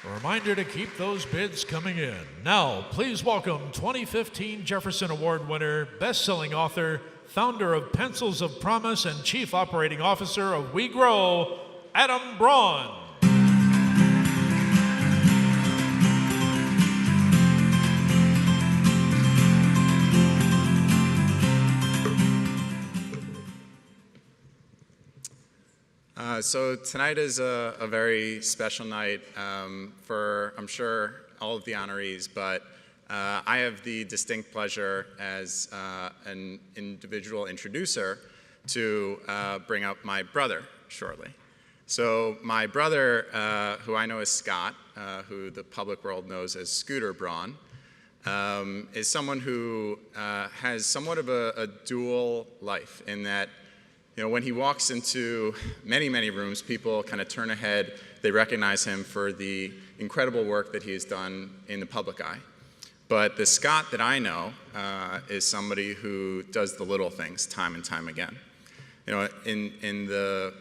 A reminder to keep those bids coming in. Now, please welcome 2015 Jefferson Award winner, best-selling author, founder of Pencils of Promise, and Chief Operating Officer of We Grow, Adam Braun. So tonight is a very special night for, I'm sure, all of the honorees, but I have the distinct pleasure as an individual introducer to bring up my brother shortly. So my brother, who I know as Scott, who the public world knows as Scooter Braun, is someone who has somewhat of a dual life in that, you know, when he walks into many, many rooms, people kind of turn ahead. They recognize him for the incredible work that he has done in the public eye. But the Scott that I know is somebody who does the little things time and time again. You know, in the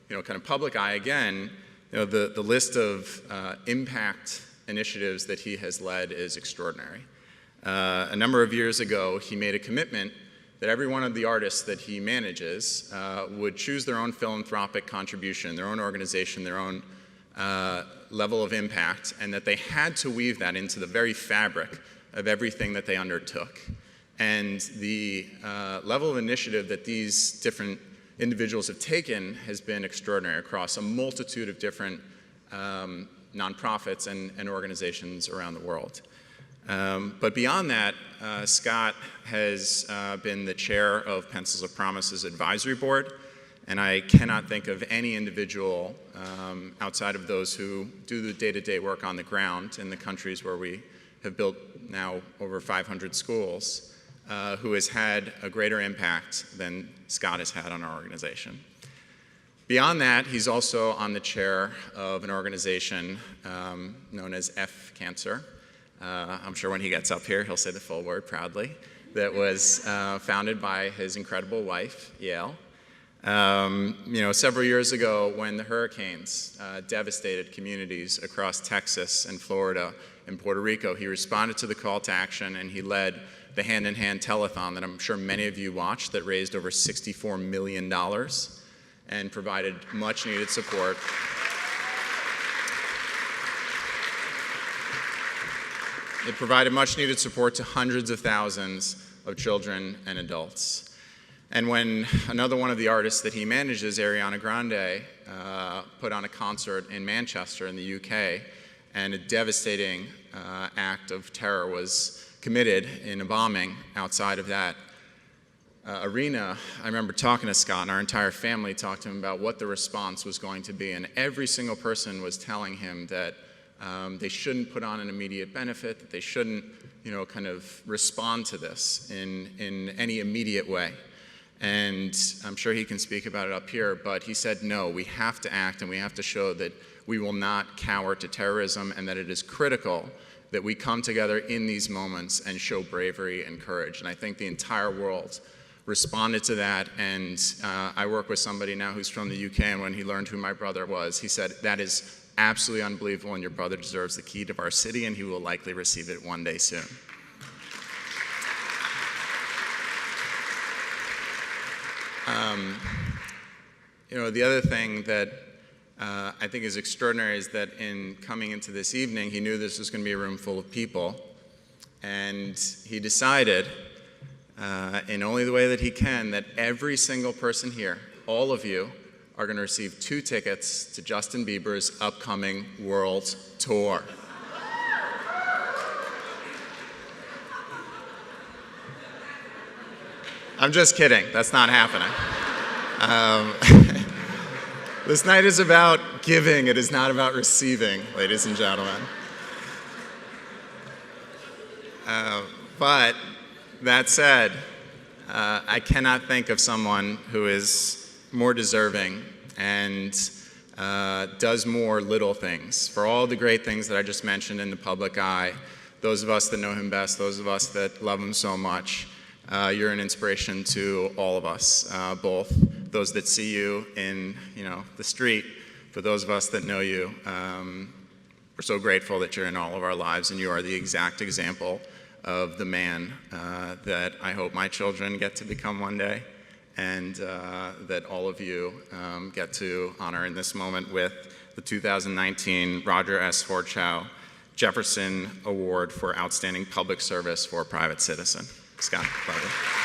kind of public eye again, you know, the list of impact initiatives that he has led is extraordinary. A number of years ago, he made a commitment that every one of the artists that he manages would choose their own philanthropic contribution, their own organization, their own level of impact, and that they had to weave that into the very fabric of everything that they undertook. And the level of initiative that these different individuals have taken has been extraordinary across a multitude of different nonprofits and organizations around the world. But beyond that, Scott has been the chair of Pencils of Promise's advisory board, and I cannot think of any individual outside of those who do the day-to-day work on the ground in the countries where we have built now over 500 schools, who has had a greater impact than Scott has had on our organization. Beyond that, he's also on the chair of an organization known as F Cancer. I'm sure when he gets up here, he'll say the full word proudly, that was founded by his incredible wife, Yale. You know, several years ago when the hurricanes devastated communities across Texas and Florida and Puerto Rico, he responded to the call to action and he led the hand-in-hand telethon that I'm sure many of you watched that raised over $64 million and provided much-needed support. It provided much-needed support to hundreds of thousands of children and adults. And when another one of the artists that he manages, Ariana Grande, put on a concert in Manchester in the UK, and a devastating act of terror was committed in a bombing outside of that arena, I remember talking to Scott, and our entire family talked to him about what the response was going to be, and every single person was telling him that they shouldn't put on an immediate benefit, that they shouldn't, you know, kind of respond to this in any immediate way. And I'm sure he can speak about it up here, but he said, no, we have to act and we have to show that we will not cower to terrorism and that it is critical that we come together in these moments and show bravery and courage. And I think the entire world responded to that, and I work with somebody now who's from the UK, and when he learned who my brother was, he said, that is absolutely unbelievable, and your brother deserves the key to our city, and he will likely receive it one day soon. You know, the other thing that I think is extraordinary is that in coming into this evening, he knew this was going to be a room full of people, and he decided, in only the way that he can, that every single person here, all of you, are going to receive 2 tickets to Justin Bieber's upcoming world tour. I'm just kidding. That's not happening. This night is about giving. It is not about receiving, ladies and gentlemen. But that said, I cannot think of someone who is more deserving and does more little things. For all the great things that I just mentioned in the public eye, those of us that know him best, those of us that love him so much, you're an inspiration to all of us, both those that see you in the street, for those of us that know you we're so grateful that you're in all of our lives, and you are the exact example of the man that I hope my children get to become one day, and that all of you get to honor in this moment with the 2019 Roger S. Horchow Jefferson Award for Outstanding Public Service for a Private Citizen. Scott, pleasure.